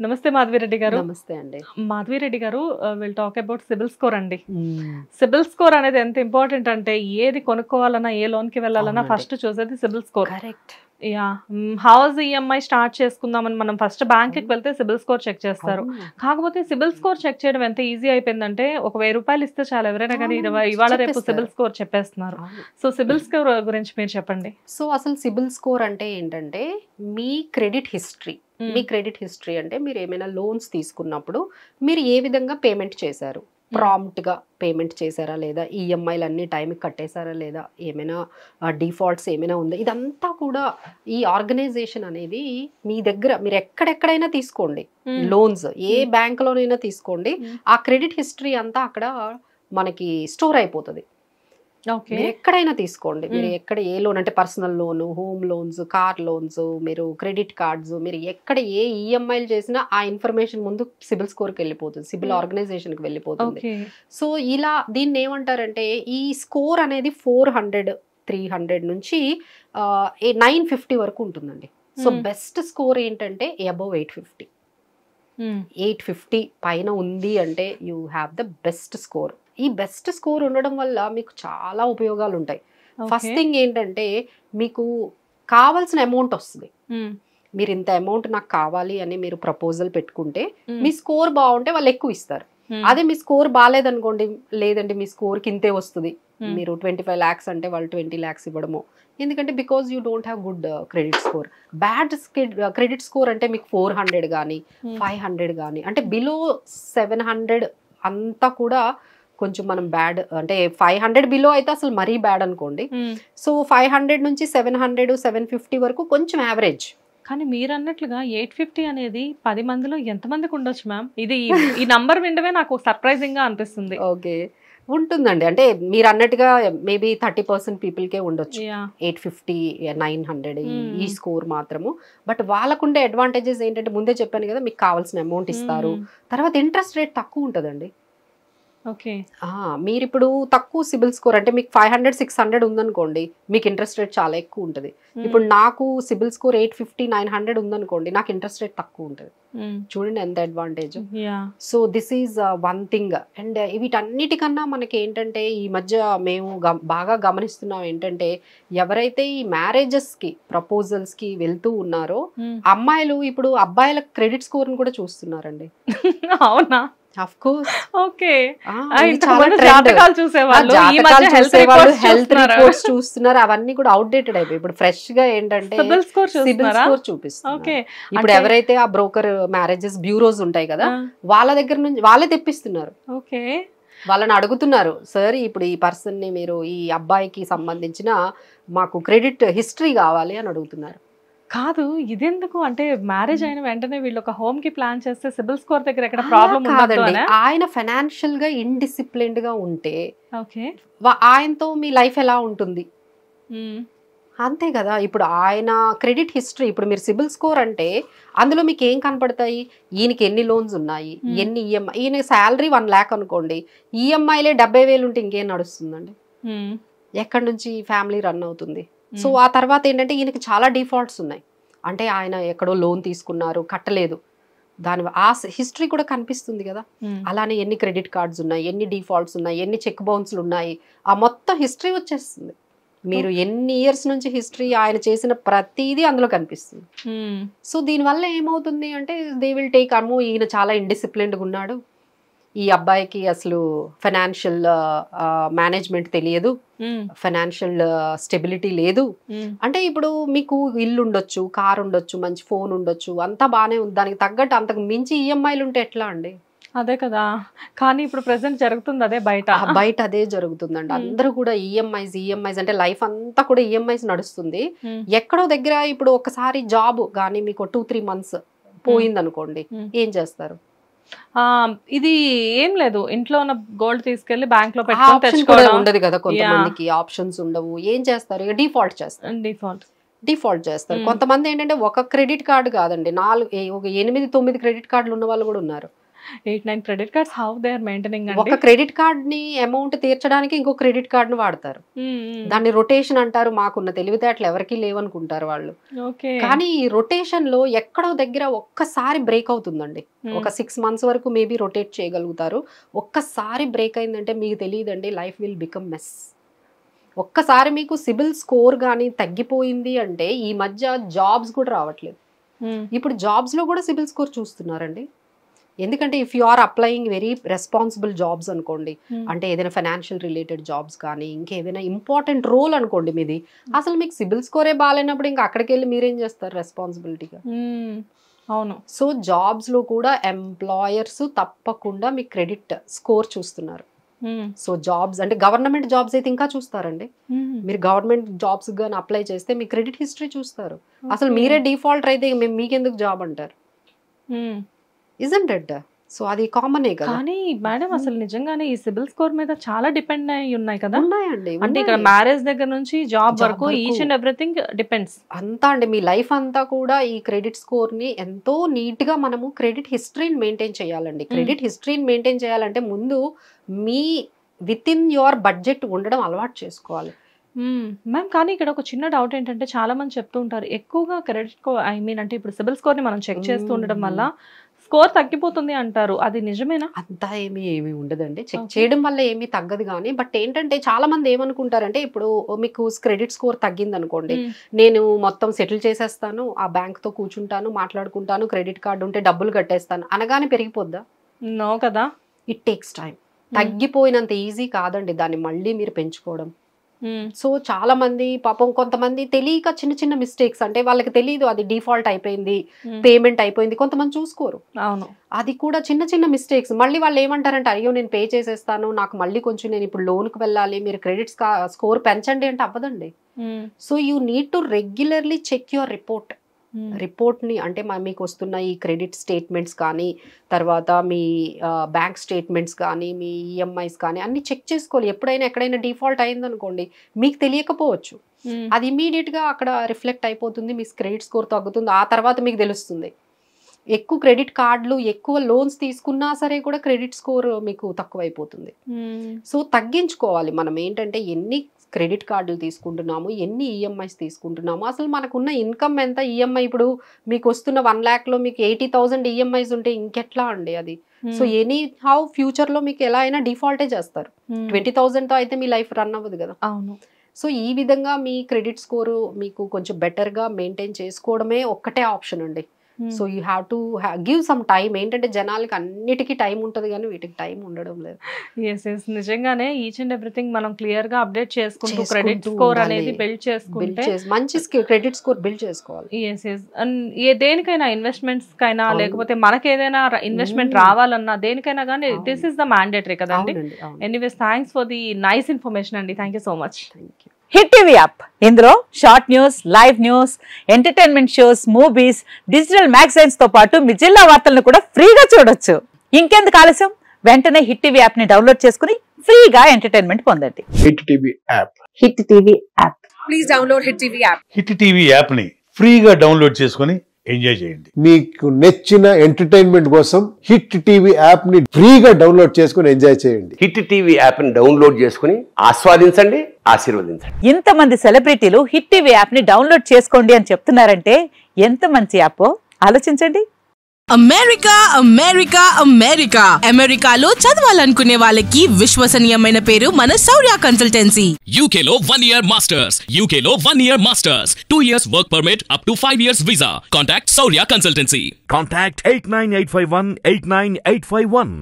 నమస్తే మాధవిరెడ్డి గారు. నమస్తే అండి. మాధవిరెడ్డి గారు, will talk about CIBIL score అండి. సిబిల్ స్కోర్ అనేది ఎంత ఇంపార్టెంట్ అంటే ఏది కొనుక్కోవాలన్నా ఏ లోన్ కి వెళ్ళాలన్నా ఫస్ట్ చూసేది CIBIL score. Correct. Yeah, house EMI start చేసుకుందామని మనం ఫస్ట్ బ్యాంక్ కి వెళ్తే సిబిల్ స్కోర్ చెక్ చేస్తారు. కాకపోతే సిబిల్ స్కోర్ చెక్ చేయడం ఎంత ఈజీ అయిపోయిందంటే ఒక 1000 రూపాయలు ఇస్తే చాలు, ఎవరైనా కానీ ఇవాళ రేపు సిబిల్ స్కోర్ చెప్పేస్తున్నారు. సో సిబిల్ స్కోర్ గురించి మీరు చెప్పండి. సో అసలు సిబిల్ స్కోర్ అంటే ఏంటంటే మీ క్రెడిట్ హిస్టరీ. మీ క్రెడిట్ హిస్టరీ అంటే మీరు ఏమైనా లోన్స్ తీసుకున్నప్పుడు మీరు ఏ విధంగా పేమెంట్ చేశారు, ప్రాంప్ట్ గా పేమెంట్ చేశారా లేదా, ఈఎంఐలు అన్ని టైంకి కట్టేశారా లేదా, ఏమైనా డిఫాల్ట్స్ ఏమైనా ఉందా, ఇదంతా కూడా ఈ ఆర్గనైజేషన్ అనేది మీ దగ్గర మీరు ఎక్కడెక్కడైనా తీసుకోండి, లోన్స్ ఏ బ్యాంకులోనైనా తీసుకోండి, ఆ క్రెడిట్ హిస్టరీ అంతా అక్కడ మనకి స్టోర్ అయిపోతుంది. మీరు ఎక్కడైనా తీసుకోండి, మీరు ఎక్కడ ఏ లోన్ అంటే personal loan, home loans, car loans, మీరు క్రెడిట్ కార్డ్స్, మీరు ఎక్కడ ఏ ఈఎంఐలు చేసినా ఆ ఇన్ఫర్మేషన్ ముందు సిబిల్ స్కోర్కి వెళ్ళిపోతుంది, సిబిల్ ఆర్గనైజేషన్కి వెళ్ళిపోతుంది. సో ఇలా దీన్ని ఏమంటారంటే ఈ స్కోర్ అనేది 400, 300 నుంచి 950 వరకు ఉంటుందండి. సో బెస్ట్ స్కోర్ ఏంటంటే అబౌవ్ 850. 850 పైన ఉంది అంటే you have the best score. ఈ బెస్ట్ స్కోర్ ఉండడం వల్ల మీకు చాలా ఉపయోగాలు ఉంటాయి. ఫస్ట్ థింగ్ ఏంటంటే మీకు కావాల్సిన అమౌంట్ వస్తుంది. మీరు ఇంత అమౌంట్ నాకు కావాలి అని మీరు ప్రపోజల్ పెట్టుకుంటే మీ స్కోర్ బాగుంటే వాళ్ళు ఎక్కువ ఇస్తారు. అదే మీ స్కోర్ బాగాలేదనుకోండి, లేదండి మీ స్కోర్కి ఇంతే వస్తుంది, మీరు 25 lakhs అంటే వాళ్ళు 20 lakhs ఇవ్వడము. ఎందుకంటే because you don't have good credit score. Bad credit score అంటే మీకు 400 కానీ 500 కానీ, అంటే బిలో 700 అంతా కూడా కొంచెం మనం బ్యాడ్. అంటే 500 బిలో అయితే అసలు మరీ బ్యాడ్ అనుకోండి. సో 500 నుంచి 700, 750 వరకు కొంచెం యావరేజ్. కానీ మీరు అన్నట్లుగా 850 అనేది 10 మందిలో ఎంతమందికి ఉండొచ్చు మ్యామ్? ఇది ఈ నంబర్ వినడమే నాకు సర్ప్రైజింగ్ గా అనిపిస్తుంది. ఓకే, ఉంటుందండి. అంటే మీరు అన్నట్టుగా మేబీ 30% పీపుల్కే ఉండొచ్చు 850, 900 ఈ స్కోర్ మాత్రము. బట్ వాళ్ళకుండే అడ్వాంటేజెస్ ఏంటంటే ముందే చెప్పాను కదా, మీకు కావాల్సిన అమౌంట్ ఇస్తారు, తర్వాత ఇంట్రెస్ట్ రేట్ తక్కువ ఉంటుందండి. ఓకే, మీరు ఇప్పుడు తక్కువ సిబిల్ స్కోర్ అంటే మీకు 500, 600 ఉందనుకోండి, మీకు ఇంట్రెస్ట్ రేట్ చాలా ఎక్కువ ఉంటుంది. ఇప్పుడు నాకు సిబిల్ స్కోర్ 850, 900 ఉందనుకోండి, నాకు ఇంట్రెస్ట్ రేట్ తక్కువ ఉంటుంది. చూడండి ఎంత advantage. So this is one thing. And వీటన్నిటికన్నా మనకి ఏంటంటే ఈ మధ్య మేము బాగా గమనిస్తున్నాం ఏంటంటే, ఎవరైతే ఈ మ్యారేజెస్ కి ప్రపోజల్స్ కి వెళ్తూ ఉన్నారో అమ్మాయిలు ఇప్పుడు అబ్బాయిల క్రెడిట్ స్కోర్ ని కూడా చూస్తున్నారండి. అవునా? Of course. ఓకే, జాతకాలు చూసేవాళ్ళు, హెల్త్ రిపోర్ట్స్ చూస్తున్నారు, అవన్నీ కూడా అవుట్డేటెడ్ అయిపోయి ఇప్పుడు ఫ్రెష్ గా ఏంటంటే సిబిల్ స్కోర్ చూపిస్తున్నారు. ఇప్పుడు ఎవరైతే ఆ బ్రోకర్ మ్యారేజెస్ బ్యూరోస్ ఉంటాయి కదా, వాళ్ళ దగ్గర నుంచి వాళ్ళే తెప్పిస్తున్నారు. ఓకే, వాళ్ళని అడుగుతున్నారు, సార్ ఇప్పుడు ఈ పర్సన్ ని మీరు ఈ అబ్బాయికి సంబంధించిన మాకు క్రెడిట్ హిస్టరీ కావాలి అని అడుగుతున్నారు. కాదు, ఇదెందుకు అంటే మ్యారేజ్ అయిన వెంటనే వీళ్ళు ఒక హోమ్ కి ప్లాన్ చేస్తే సిబిల్ స్కోర్ దగ్గర ఎక్కడ ప్రాబ్లం ఉండదండి. ఆయన ఫైనాన్షియల్ గా ఇండిసిప్లిన్డ్ గా ఉంటే ఓకే, ఆయనతో మీ లైఫ్ ఎలా ఉంటుంది అంతే కదా. ఇప్పుడు ఆయన క్రెడిట్ హిస్టరీ, ఇప్పుడు మీరు సిబిల్ స్కోర్ అంటే అందులో మీకు ఏం కనపడతాయి, ఈయనకి ఎన్ని లోన్స్ ఉన్నాయి, ఎన్ని ఈఎంఐ, ఈయన శాలరీ 1 lakh అనుకోండి, ఈఎంఐలే 70,000 ఉంటే ఇంకేం నడుస్తుందండి, ఎక్కడి నుంచి ఫ్యామిలీ రన్ అవుతుంది. సో ఆ తర్వాత ఏంటంటే ఈయనకి చాలా డిఫాల్ట్స్ ఉన్నాయి, అంటే ఆయన ఎక్కడో లోన్ తీసుకున్నారు కట్టలేదు, దాని ఆ హిస్టరీ కూడా కనిపిస్తుంది కదా. అలానే ఎన్ని క్రెడిట్ కార్డ్స్ ఉన్నాయి, ఎన్ని డిఫాల్ట్స్ ఉన్నాయి, ఎన్ని చెక్ బౌన్స్లు ఉన్నాయి, ఆ మొత్తం హిస్టరీ వచ్చేస్తుంది. మీరు ఎన్ని ఇయర్స్ నుంచి హిస్టరీ ఆయన చేసిన ప్రతిదీ అందులో కనిపిస్తుంది. సో దీనివల్ల ఏమవుతుంది అంటే దే విల్ టేక్ అమ్మో ఈయన చాలా ఇండిసిప్లిన్డ్గా ఉన్నాడు, ఈ అబ్బాయికి అసలు ఫైనాన్షియల్ మేనేజ్మెంట్ తెలియదు, ఫైనాన్షియల్ స్టెబిలిటీ లేదు. అంటే ఇప్పుడు మీకు ఇల్లు ఉండొచ్చు, కార్ ఉండొచ్చు, మంచి ఫోన్ ఉండొచ్చు, అంతా బాగానే ఉంది, దానికి తగ్గట్టు అంతకు మించి ఈఎంఐలు ఉంటే ఎట్లా అండి? అదే కదా. కానీ ఇప్పుడు ప్రెసెంట్ జరుగుతుంది అదే, బయట అదే జరుగుతుందండి. అందరూ కూడా ఈఎంఐస్ అంటే లైఫ్ అంతా కూడా ఈఎంఐస్ నడుస్తుంది. ఎక్కడో దగ్గర ఇప్పుడు ఒకసారి జాబ్ కానీ మీకు 2-3 months పోయింది అనుకోండి, ఏం చేస్తారు? ఇది ఏం లేదు, ఇంట్లో ఉన్న గోల్డ్ తీసుకెళ్లి బ్యాంక్ లో పెట్టుకొని తెచ్చుకోవడం ఉండదు కదా. కొంతమందికి ఆప్షన్స్ ఉండవు, ఏం చేస్తారు? ఇక డిఫాల్ట్ చేస్తారు. కొంతమంది ఏంటంటే ఒక క్రెడిట్ కార్డు కాదండి, 8-9 క్రెడిట్ కార్డులు ఉన్న వాళ్ళు కూడా ఉన్నారు. 8-9 credit cards how they are maintaining అండి? ఒక క్రెడిట్ కార్డ్ ని అమౌంట్ తీర్చడానికి ఇంకో క్రెడిట్ కార్డ్ ని వాడతారు. దాన్ని రొటేషన్ అంటారు. మాకున్న తెలివితేటలు ఎవరికి లేవనుకుంటారు వాళ్ళు. కానీ ఈ రొటేషన్ లో ఎక్కడో దగ్గర ఒక్కసారి బ్రేక్ అవుతుందండి. ఒక 6 months వరకు మేబీ రొటేట్ చేయగలుగుతారు. ఒక్కసారి బ్రేక్ అయిందంటే మీకు తెలియదండి, లైఫ్ విల్ బికమ్ మెస్. ఒక్కసారి మీకు సిబిల్ స్కోర్ కానీ తగ్గిపోయింది అంటే, ఈ మధ్య జాబ్స్ కూడా రావట్లేదు. ఇప్పుడు జాబ్స్ లో కూడా సిబిల్ స్కోర్ చూస్తున్నారండి. ఎందుకంటే if you are applying very responsible jobs అనుకోండి, అంటే ఏదైనా ఫైనాన్షియల్ రిలేటెడ్ జాబ్స్ కానీ ఇంకేదైనా ఇంపార్టెంట్ రోల్ అనుకోండి మీది, అసలు మీకు సిబిల్ స్కోరే బాగాలేనప్పుడు ఇంకా అక్కడికి వెళ్ళి మీరేం చేస్తారు రెస్పాన్సిబిలిటీగా? అవును. సో జాబ్స్ లో కూడా ఎంప్లాయర్స్ తప్పకుండా మీ క్రెడిట్ స్కోర్ చూస్తున్నారు. సో జాబ్స్ అంటే గవర్నమెంట్ జాబ్స్ అయితే ఇంకా చూస్తారండి. మీరు గవర్నమెంట్ జాబ్స్ గానీ అప్లై చేస్తే మీ క్రెడిట్ హిస్టరీ చూస్తారు. అసలు మీరే డిఫాల్టర్ అయితే మేము మీకెందుకు జాబ్ అంటారు? Isn't it? సో అది కామనే కదా. కానీ మేడం అసలు నిజంగానే ఈ సిబిల్ స్కోర్ మీద చాలా డిపెండ్ అయి ఉన్నాయి కదా. ఉన్నాయండి. అంటే ఇక్కడ మ్యారేజ్ దగ్గర నుంచి జాబ్ వరకు ఈచ్ అండ్ ఎవ్రీథింగ్ డిపెండ్స్. అంతా అండి, మీ లైఫ్ అంతా కూడా ఈ క్రెడిట్ స్కోర్ ని ఎంతో నీట్ గా మనము క్రెడిట్ హిస్టరీని మెయింటైన్ చేయాలండి. క్రెడిట్ హిస్టరీని మెయింటైన్ చేయాలంటే ముందు me with in your budget ఉండడం అలవాటు చేసుకోవాలి. మ్యామ్ కానీ ఇక్కడ ఒక చిన్న డౌట్ ఏంటంటే, చాలా మంది చెప్తూ ఉంటారు ఎక్కువగా క్రెడిట్ అంటే ఇప్పుడు సిబిల్ స్కోర్ ని మనం చెక్ చేస్తూ ఉండడం వల్ల స్కోర్ తగ్గిపోతుంది అంటారు. అది నిజమేనా? అంతా ఏమీ ఉండదండి. చెక్ చేయడం వల్ల ఏమీ తగ్గదు. కానీ బట్ ఏంటంటే చాలా మంది ఏమనుకుంటారంటే, ఇప్పుడు మీకు క్రెడిట్ స్కోర్ తగ్గింది అనుకోండి, నేను మొత్తం సెటిల్ చేసేస్తాను, ఆ బ్యాంక్ తో కూర్చుంటాను, మాట్లాడుకుంటాను, క్రెడిట్ కార్డు ఉంటే డబ్బులు కట్టేస్తాను అనగానే పెరిగిపోద్దా? నో కదా. It takes time. తగ్గిపోయినంత ఈజీ కాదండి దాన్ని మళ్ళీ మీరు పెంచుకోవడం. సో చాలా మంది పాపం కొంతమంది తెలియక చిన్న చిన్న మిస్టేక్స్, అంటే వాళ్ళకి తెలియదు అది డిఫాల్ట్ అయిపోయింది, పేమెంట్ అయిపోయింది, కొంతమంది చూసుకోరు. అవును, అది కూడా చిన్న చిన్న మిస్టేక్స్. మళ్ళీ వాళ్ళు ఏమంటారంటే, అయ్యో నేను పే చేసేస్తాను, నాకు మళ్ళీ కొంచెం నేను ఇప్పుడు లోన్కి వెళ్ళాలి, మీరు క్రెడిట్ స్కోర్ పెంచండి అంటే అవ్వదండి. So you need to regularly check your రిపోర్ట్ని, అంటే మీకు వస్తున్న ఈ క్రెడిట్ స్టేట్మెంట్స్ కానీ, తర్వాత మీ బ్యాంక్ స్టేట్మెంట్స్ కానీ, మీ ఈఎంఐస్ కానీ అన్ని చెక్ చేసుకోవాలి. ఎప్పుడైనా ఎక్కడైనా డిఫాల్ట్ అయిందనుకోండి, మీకు తెలియకపోవచ్చు, అది ఇమీడియట్గా అక్కడ రిఫ్లెక్ట్ అయిపోతుంది, మీ క్రెడిట్ స్కోర్ తగ్గుతుంది. ఆ తర్వాత మీకు తెలుస్తుంది. ఎక్కువ క్రెడిట్ కార్డులు, ఎక్కువ లోన్స్ తీసుకున్నా సరే కూడా క్రెడిట్ స్కోర్ మీకు తక్కువైపోతుంది. సో తగ్గించుకోవాలి. మనం ఏంటంటే ఎన్ని క్రెడిట్ కార్డులు తీసుకుంటున్నాము, ఎన్ని ఈఎంఐస్ తీసుకుంటున్నాము, అసలు మనకున్న ఇన్కమ్ ఎంత, ఈఎంఐ ఇప్పుడు మీకు వస్తున్న 1 lakh లో మీకు 80,000 ఈఎంఐస్ ఉంటే ఇంకెట్లా అండి అది? సో ఎనీ హౌ ఫ్యూచర్ లో మీకు ఎలా అయినా డిఫాల్టే చేస్తారు. 20,000 తో అయితే మీ లైఫ్ రన్ అవ్వదు కదా. అవును. సో ఈ విధంగా మీ క్రెడిట్ స్కోర్ మీకు కొంచెం బెటర్ గా మెయింటైన్ చేసుకోవడమే ఒక్కటే ఆప్షన్ అండి. So you have to give some time. ఏంటంటే జనాలకి అన్నిటికీ టైం ఉంటుంది కానీ వీటికి టైం ఉండడం లేదు. నిజంగానే ఈచ్ అండ్ ఎవ్రీథింగ్ మనం క్లియర్ గా అప్డేట్ చేసుకుంటూ క్రెడిట్ స్కోర్ అనేది బిల్డ్ చేసుకుంటే మంచి క్రెడిట్ స్కోర్ బిల్డ్ చేసుకోవాలి. దేనికైనా ఇన్వెస్ట్మెంట్స్ కైనా, లేకపోతే మనకి ఏదైనా ఇన్వెస్ట్మెంట్ రావాలన్నా దేనికైనా కానీ దిస్ ఇస్ ద మ్యాండేటరీ కదండి. Anyways thanks for the nice information అండి. Thank you so much. Hit TV app, ఇందులో short news, live news, entertainment shows, movies, digital magazines తో పాటు మీ జిల్లా వార్తలను కూడా ఫ్రీగా చూడొచ్చు. ఇంకెందుకు ఆలస్యం, వెంటనే హిట్ టీవీ యాప్ ని డౌన్లోడ్ చేసుకుని ఫ్రీగా ఎంటర్టైన్మెంట్ పొందండి. Hit TV app. Hit TV app. Please download hit TV app. Hit TV app ని ఫ్రీగా డౌన్లోడ్ చేసుకుని ఎంజాయ్ చేయండి. మీకు నచ్చిన ఎంటర్టైన్మెంట్ కోసం హిట్ టీవీ యాప్ ని ఫ్రీగా డౌన్లోడ్ చేసుకుని ఎంజాయ్ చేయండి. హిట్ టీవీ యాప్ ని డౌన్లోడ్ చేసుకుని ఆస్వాదించండి, ఆశీర్వదించండి. ఇంతమంది సెలబ్రిటీలు హిట్ టీవీ యాప్ ని డౌన్లోడ్ చేసుకోండి అని చెప్తున్నారంటే ఎంత మంచి యాప్ ఆలోచించండి. అమెరికా అమెరికా అమెరికా అమెరికాలో చదవాలనుకునే వాళ్ళకి విశ్వసనీయమైన పేరు మన శౌర్య కన్సల్టెన్సీ. UK లో 1 year masters, UK లో 1 year masters, 2 years work permit up to 5 years visa. Contact Saurya Consultancy. Contact 89851 89851.